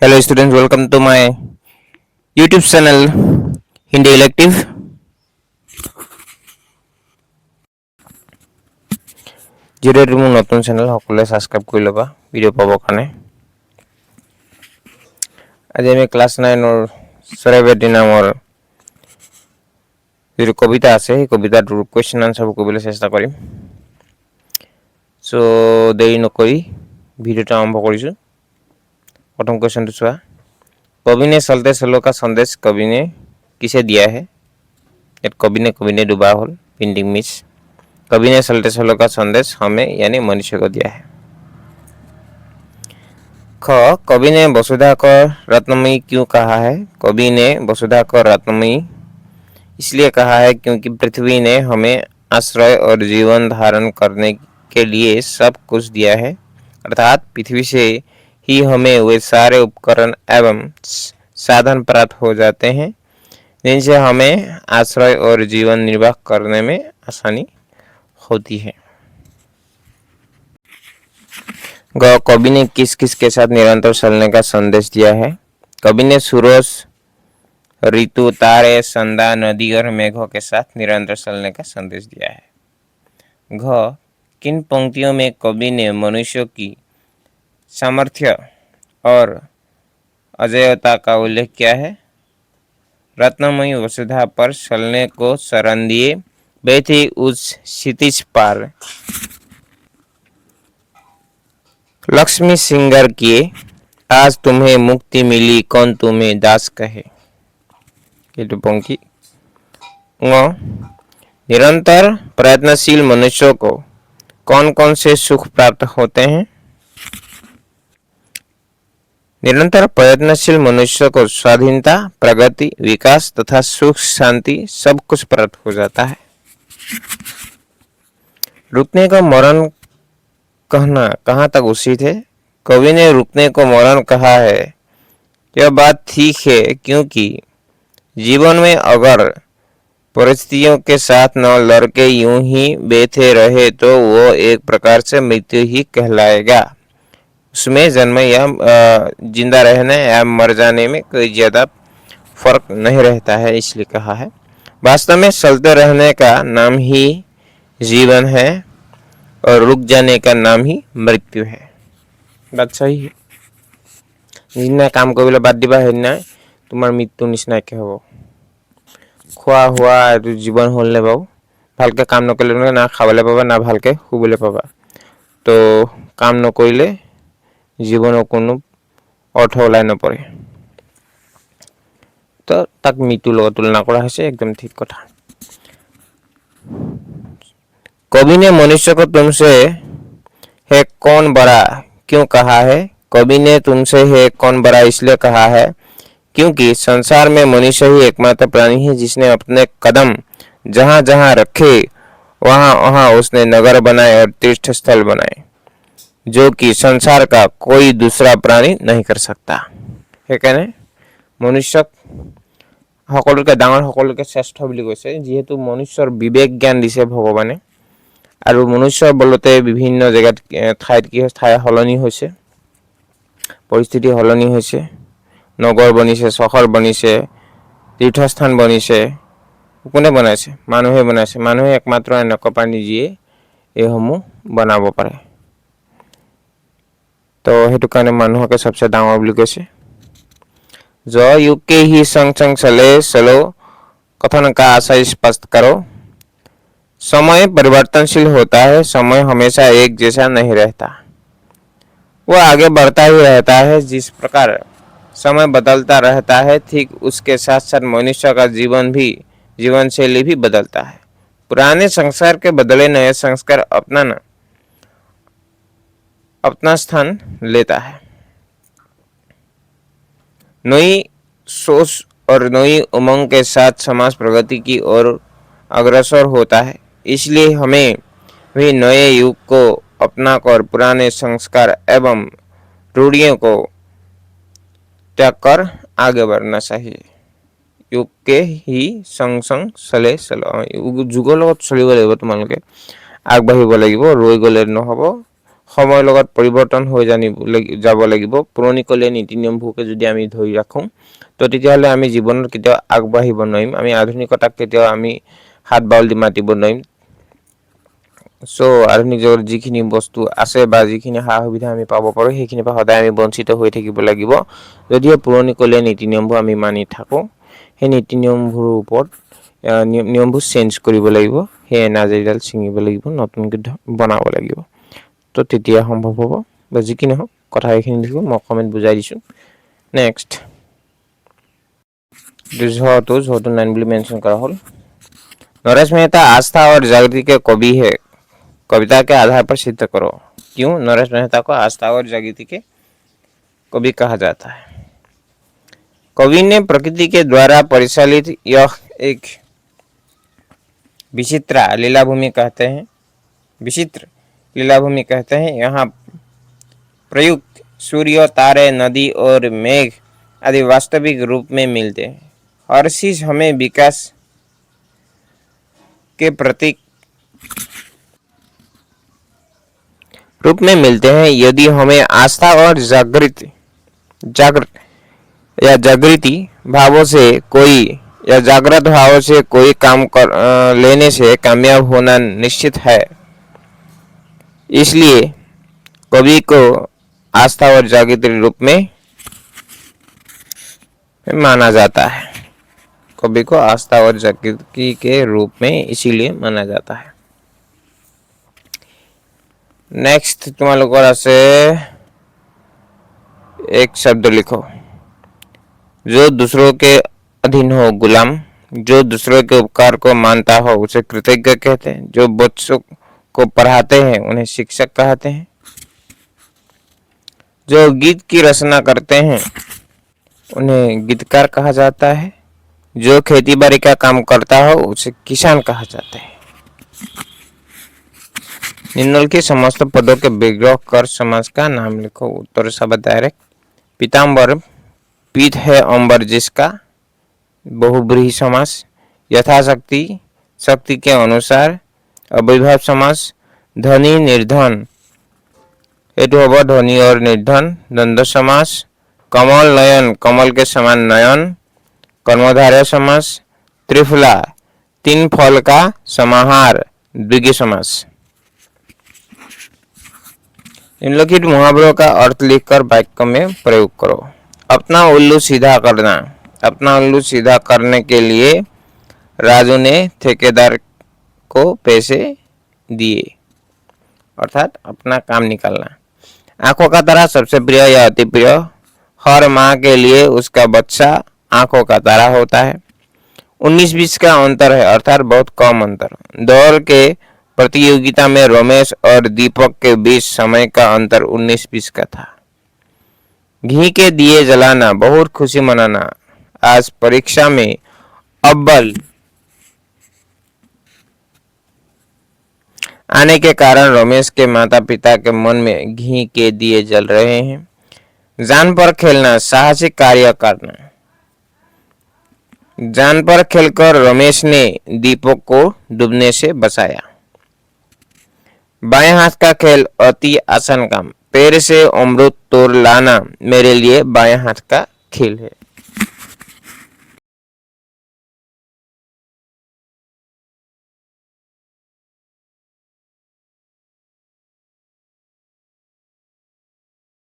Hello students, welcome to my YouTube channel Hindi Elective. যিহেতু মোৰ নতুন চেনেল সকলোৱে সাবস্ক্ৰাইব কৰি ল'বা ভিডিঅ' পাবৰ কাৰণে। আজি আমি ক্লাছ 9 চৰাইবাদী নামৰ যিটো কবিতা আছে সেই কবিতাটোৰ কুৱেশ্যন আনসাৰ কৰিবলৈ চেষ্টা কৰিম। সো দেৰি নকৰি ভিডিঅ'টো আৰম্ভ কৰিছোঁ। प्रथम क्वेश्चन तो चुआ कवि ने चलते चलो का संदेश कवि ने किसे दिया है। कवि ने डूबा होल प्रिंटिंग मिस। कवि ने चलते चलो का संदेश हमें यानी मनुष्य को दिया है। ख कवि ने वसुधा को रत्नमयी क्यों कहा है। कवि ने वसुधा को रत्नमयी इसलिए कहा है क्योंकि पृथ्वी ने हमें आश्रय और जीवन धारण करने के लिए सब कुछ दिया है। अर्थात पृथ्वी से ही हमें वे सारे उपकरण एवं साधन प्राप्त हो जाते हैं जिनसे हमें आश्रय और जीवन निर्वाह करने में आसानी होती है। ग कवि ने किस किस के साथ निरंतर चलने का संदेश दिया है। कवि ने सूरज ऋतु तारे संध्या नदी और मेघों के साथ निरंतर चलने का संदेश दिया है। घ किन पंक्तियों में कवि ने मनुष्य की सामर्थ्य और अजयता का उल्लेख किया है। रत्नमयी वसुधा पर चलने को शरण दिए बैठी उस क्षितिज पार लक्ष्मी सिंगर किए आज तुम्हें मुक्ति मिली कौन तुम्हें दास कहे। ये तो पंक्ति। निरंतर प्रयत्नशील मनुष्यों को कौन कौन से सुख प्राप्त होते हैं। निरंतर प्रयत्नशील मनुष्य को स्वाधीनता प्रगति विकास तथा सुख शांति सब कुछ प्राप्त हो जाता है। रुकने का मरण कहना कहाँ तक उचित है। कवि ने रुकने को मरण कहा है यह बात ठीक है क्योंकि जीवन में अगर परिस्थितियों के साथ न लड़के यूं ही बैठे रहे तो वो एक प्रकार से मृत्यु ही कहलाएगा। उसमें जन्म या जिंदा रहने या मर जाने में कोई ज़्यादा फर्क नहीं रहता है इसलिए कहा है। वास्तव में चलते रहने का नाम ही जीवन है और रुक जाने का नाम ही मृत्यु है। बात सही है। जिन्ना काम কৰিবলৈ বাদ দিবা সেইদিনা তোমাৰ মৃত্যু নিচিনাকৈ হ'ব। খোৱা হোৱা এইটো জীৱন হ'ল নে বাৰু ভালকৈ কাম নকৰিলে না খাবলৈ পাবা না ভালকৈ শুবলৈ পাবা। তো কাম নকৰিলে জীৱনৰ কোনো অৰ্থ ওলাই নপৰে। तो तक मृत्यु লগত तुलना কৰা হৈছে एकदम ठीक কথা। कवि ने मनुष्य को तुमसे है कौन बड़ा क्यों कहा है। कवि ने तुमसे है कौन बड़ा इसलिए कहा है क्योंकि संसार में मनुष्य ही एकमात्र प्राणी है जिसने अपने कदम जहाँ जहाँ रखे वहाँ वहाँ उसने नगर बनाए और तीर्थ स्थल बनाए जो कि संसार का कोई दूसरा प्राणी नहीं कर सकता। সেইকাৰণে মনুষ্যক সকলোকে ডাঙৰ সকলোকে শ্ৰেষ্ঠ বুলি কৈছে যিহেতু মনুষ্যৰ বিবেক জ্ঞান দিছে ভগৱানে আৰু মনুষ্যৰ বলতে বিভিন্ন জেগাত ঠাইত কি ঠাই হলনি হৈছে পৰিস্থিতি হলনি হৈছে নগৰ বনিছে চহৰ বনিছে তীৰ্থস্থান বনিছে কোনে বনাইছে মানুহে বনাইছে মানুহে একমাত্ৰ এনেকুৱা প্ৰাণী যিয়ে এইসমূহ বনাব পাৰে। तो हेतु कारण मनुष्य सबसे डांगर বুলি কৈছে। जो युग के ही संग संग चले चलो कथन का आशय स्पष्ट करो। समय परिवर्तनशील होता है समय हमेशा एक जैसा नहीं रहता वो आगे बढ़ता ही रहता है। जिस प्रकार समय बदलता रहता है ठीक उसके साथ साथ मनुष्य का जीवन शैली भी बदलता है। पुराने संस्कार के बदले नए संस्कार अपना स्थान लेता है। नई सोच और नई उमंग के साथ समाज प्रगति की ओर अग्रसर होता है। इसलिए हमें भी नए युग को अपनाकर पुराने संस्कार एवं रूढ़ियों को त्याग कर आगे बढ़ना चाहिए। युग के ही संग संग चले चलो जुगৰ লগত চলিব লাগিব তোমালোকে আগবাঢ়িব লাগিব ৰৈ গ'লে নহ'ব সময়ৰ লগত পৰিৱৰ্তন হৈ যাব লাগিব। পুৰণিকলীয়া নীতি নিয়মবোৰকে যদি আমি ধৰি ৰাখোঁ তো তেতিয়াহ'লে আমি জীৱনত কেতিয়াও আগবাঢ়িব নোৱাৰিম। আমি আধুনিকতাক কেতিয়াও আমি হাত বাউল দি মাতিব নোৱাৰিম। আধুনিক যুগত যিখিনি বস্তু আছে বা যিখিনি সা সুবিধা আমি পাব পাৰোঁ সেইখিনিৰ পৰা সদায় আমি বঞ্চিত হৈ থাকিব লাগিব। যদিও পুৰণিকলীয়া নীতি নিয়মবোৰ আমি মানি থাকোঁ, সেই নীতি নিয়মবোৰৰ ওপৰত নিয়মবোৰ চেঞ্জ কৰিব লাগিব। সেই এনাৰ্জিডাল ছিঙিব লাগিব, নতুনকৈ বনাব লাগিব। তো তেতিয়া সম্ভৱ হ'ব। বা যি কি নহওক কথা এইখিনি লিখিব, মই কমেণ্ট বুজাই দিছোঁ। নেক্সট 9 বুলি মেনশ্যন কৰা হ'ল। नरेश मेहता आस्था और जागृति के कवि है, कविता के आधार पर सिद्ध करो। क्यों नरेश मेहता को आस्था और जागृति के कवि कहा जाता है? कवि ने प्रकृति के द्वारा परिचालित यह एक विचित्र लीलाभूमि कहते हैं। यहाँ प्रयुक्त सूर्य, तारे, नदी और मेघ आदि वास्तविक रूप में मिलते हैं। हर चीज हमें विकास के प्रतीक रूप में मिलते हैं। यदि हमें आस्था और जागृति भावों से जागृत भावों से कोई काम लेने से कामयाब होना निश्चित है। इसलिए कवि को आस्था और जागृति रूप में माना जाता है। कवि को आस्था और जागृति के रूप में इसीलिए माना जाता है। नेक्स्ट तुम्हारे আছে एक शब्द लिखो। जो दूसरों के अधीन हो गुलाम, जो दूसरों के उपकार को मानता हो उसे कृतज्ञ कहते हैं। जो बच्चों को पढ़ाते हैं उन्हें शिक्षक कहते हैं। जो गीत की रचना करते हैं उन्हें गीतकार कहा जाता है। जो खेती बाड़ी का काम करता हो उसे किसान कहा जाता है। निम्नलिखित समस्त पदों के विग्रह कर समास का नाम लिखो। उत्तर शब्द डायरेक्ट। पीताम्बर, पीत है अंबर जिसका, बहुब्रीहि समास। यथाशक्ति, शक्ति के अनुसार। अविभाव समास। धनी, निर्धन, हेतु होगा धनी और निर्धन। द्वंद्व समास। कमल, नयन, कमल के समान नयन। कर्मधारय समास। त्रिफला, 3 फल का समाहार, द्विगु समास। निम्नलिखित मुहावरों का अर्थ लिखकर वाक्य में प्रयोग करो। अपना उल्लू सीधा करना। अपना उल्लू सीधा करने के लिए राजू ने ठेकेदार को पैसे दिए, अर्थात अपना काम निकालना। आंखों का तारा सबसे प्रिय या अति प्रिय। हर माँ के लिए उसका बच्चा आंखों का तारा होता है। 19-20 का अंतर है, अर्थात बहुत कम अंतर। दौड़ के प्रतियोगिता में रमेश और दीपक के बीच समय का अंतर 19-20 का था। घी के दिए जलाना, बहुत खुशी मनाना। आज परीक्षा में अव्वल आने के कारण रमेश के माता पिता के मन में घी के दिए जल रहे हैं। जान पर खेलना, साहसिक कार्य करना। जान पर खेलकर रमेश ने दीपक को डूबने से बचाया। बाएं हाथ का खेल अति आसान काम। पैर से अमृत तोड़ लाना मेरे लिए बाएं हाथ का खेल है।